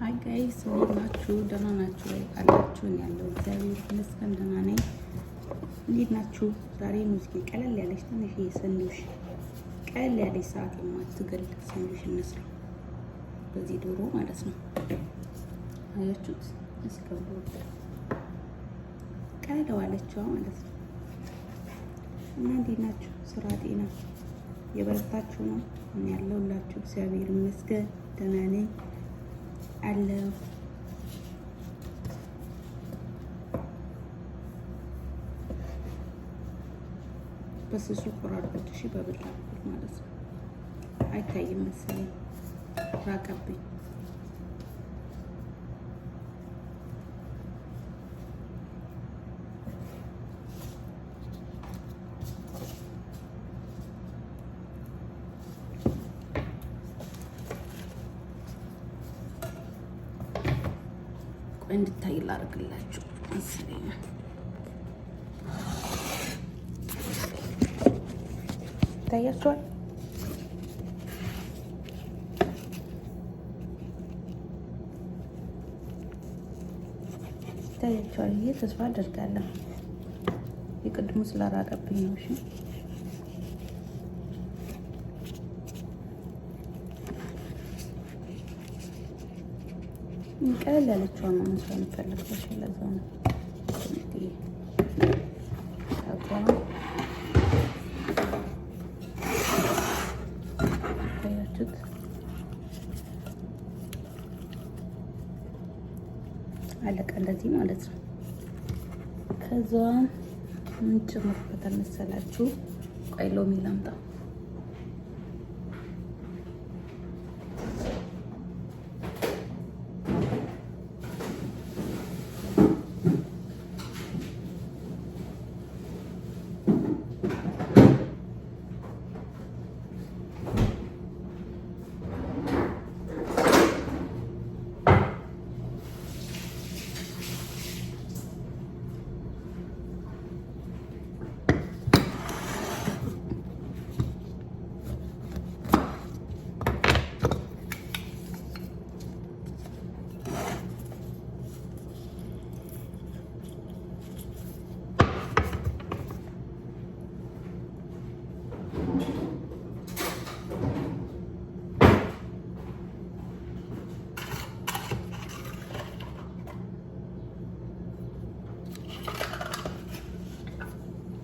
ሀይ ጋይስ እንዴት ናችሁ? ደህና ናችሁ ወይ? አላችሁን? ያለው እግዚአብሔር ይመስገን ደህና ነኝ። እንዴት ናችሁ? ዛሬ ሙዚቃ ቀለል ያለች ትንሽ ሰንዱሽ ቀለል ያለች ሰዓት የማትገል ሰንዱሽ እንስራ። በዚህ ዶሮ ማለት ነው። አያችሁት? እስከብሮ ቀለል ዋለችው ማለት ነው። እና እንዴት ናችሁ? ስራ ጤና የበረታችሁ ነው? እኔ ያለሁላችሁ እግዚአብሔር ይመስገን ደህና ነኝ አለው። በስሱ ቆራርጦት እሺ፣ በብላ ማለት ነው። አይታይም መሰለኝ ራቀብኝ። እንድታይ ላድርግላችሁ መሰለኝ። ታያችኋል? ታያችኋል? ይሄ ተስፋ አደርጋለሁ የቅድሙ ስላራቀብኝ ነው። እሺ ቀለል ያለችዋን ነው መስራት የምፈልገው። እሺ ለዛ ነው ታያችሁት? አለቀ እንደዚህ ማለት ነው። ከዛ ምን ጨምርበታል መሰላችሁ? ቆይ ሎሚ ላምጣ።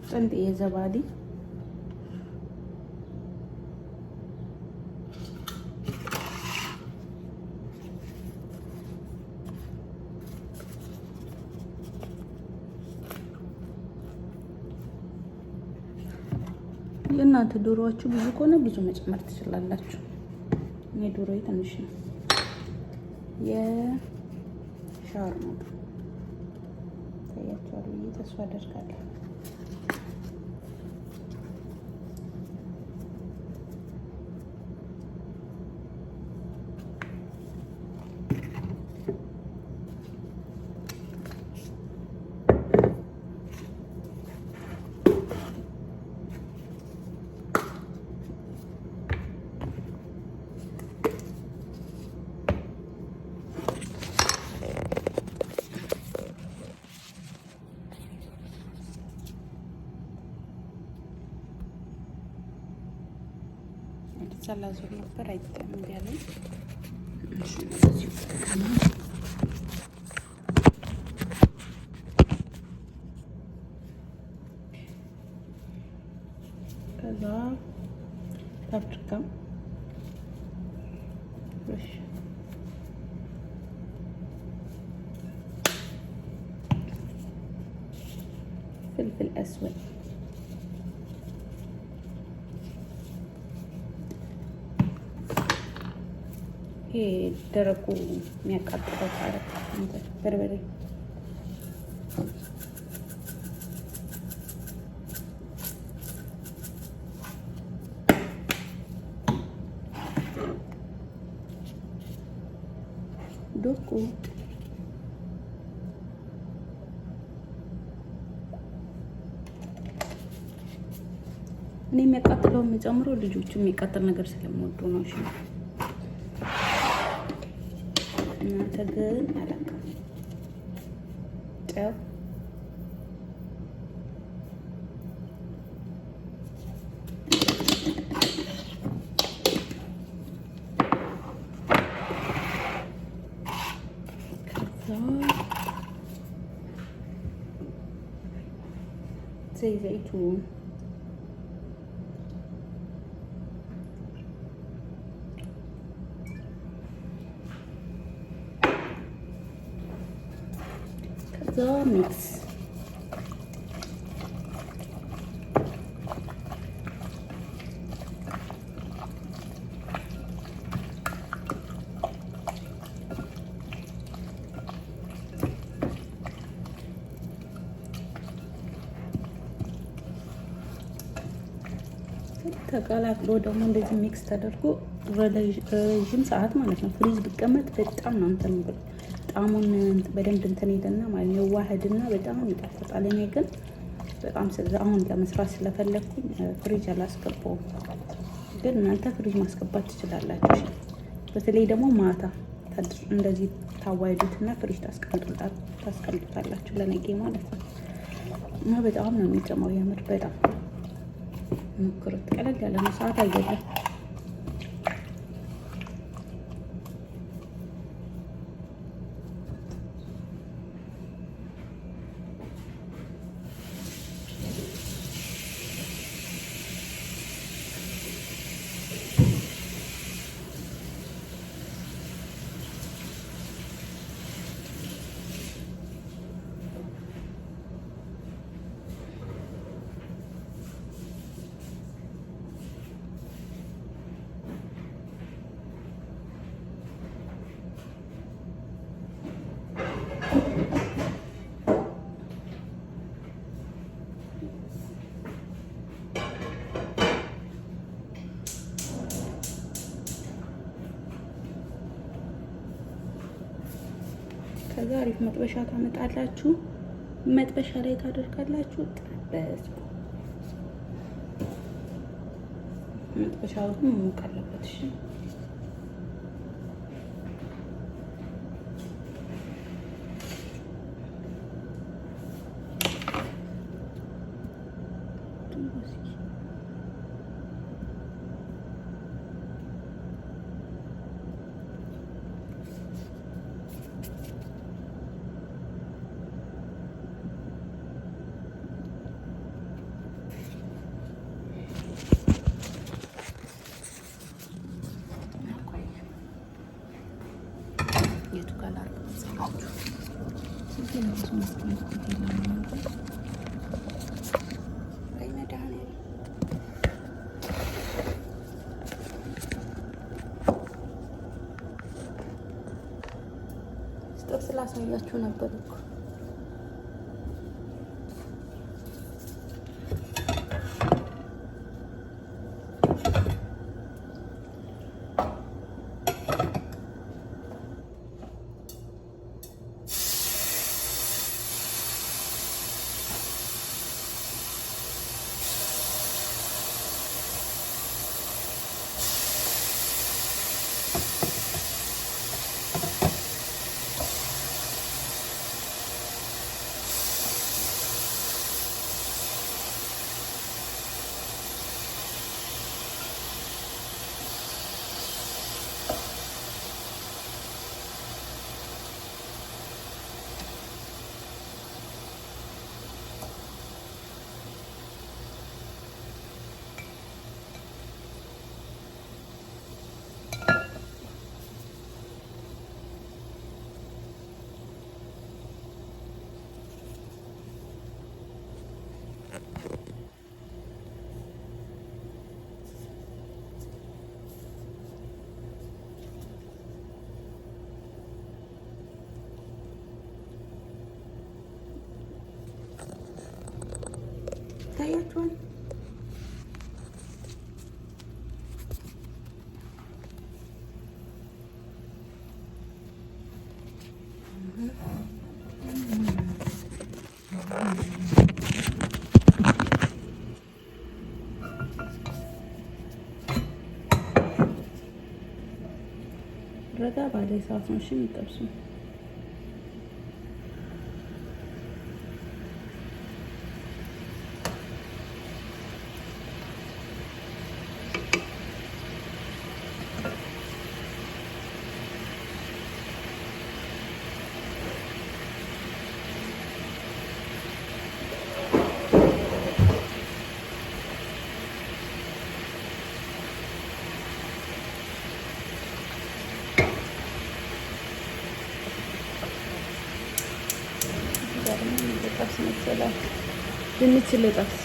ጥንጥ የዘባዲ የእናንተ ዶሮዎቹ ብዙ ከሆነ ብዙ መጨመር ትችላላችሁ። እኔ ዶሮዬ ትንሽ ነው። የሻወር ነው ታያችኋል ብዬ ተስፋ አደርጋለሁ። ሰላዙር ነበር አይተም ያለኝ። ከዛ ፓፕሪካ ፍልፍል አስወድ ደረቁ የሚያቃጥለው ካረት በርበሬ ዶቁ እኔ የሚያቃጥለው የሚጨምረው ልጆቹ የሚቃጠል ነገር ስለምወዱ ነው። እሺ እናንተ ግን አላካ ጨው ዘይት ዘይቱን ከዛ ሚክስ ተቀላቅሎ ደግሞ እንደዚህ ሚክስ ተደርጎ ረዥም ሰዓት ማለት ነው ፍሪዝ ቢቀመጥ በጣም ነው እንትን ብሎ ጣዕሙን በደንብ እንትን ይልና ማለት ነው ዋህድና በጣም ይጣፍጣል። እኔ ግን በጣም አሁን ለመስራት ስለፈለኩኝ ፍሪጅ አላስገባውም። ግን እናንተ ፍሪጅ ማስገባት ትችላላችሁ። በተለይ ደግሞ ማታ እንደዚህ ታዋይዱትና ፍሪጅ ታስቀምጡታላችሁ ለነገ ማለት ነው። እና በጣም ነው የሚጥመው የምር በጣም ሞክሩት። ቀለል ያለ ነው፣ ሰዓት አይገባም። ከዛ አሪፍ መጥበሻ ታመጣላችሁ። መጥበሻ ላይ ታደርጋላችሁ። ጠበስ መጥበሻው መሞቅ አለበት። እሺ የቱ ከለር መሰላችሁ? ስላሳያችሁ ነበር እኮ ታያችኋል። ረጋ ባለ ሰዓት ነው እሺ የሚጠብሱ። ጥብስ መሰለህ ድንች ልጠብስ።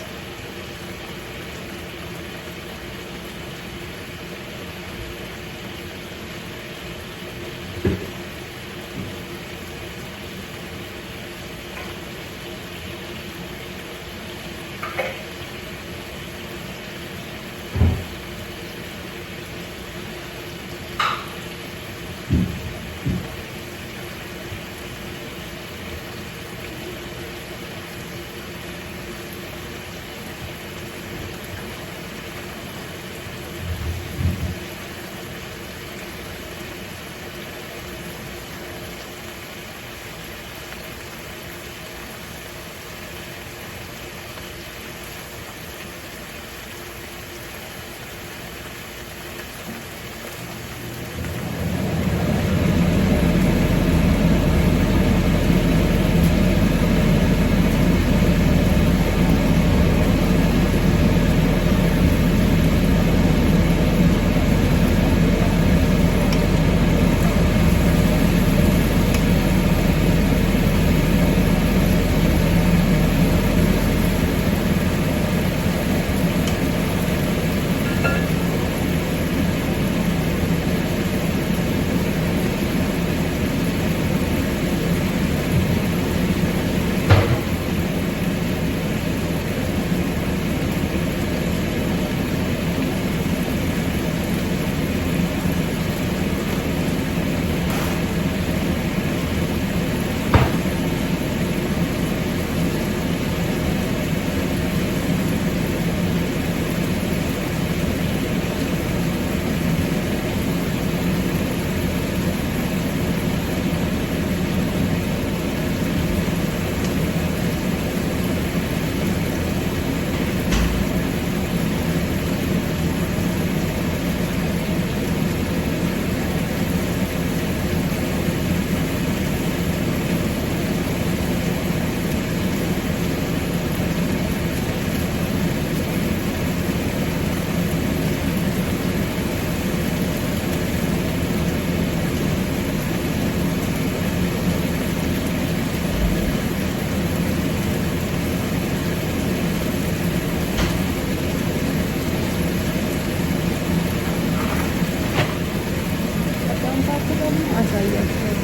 አሳያችኋለሁ።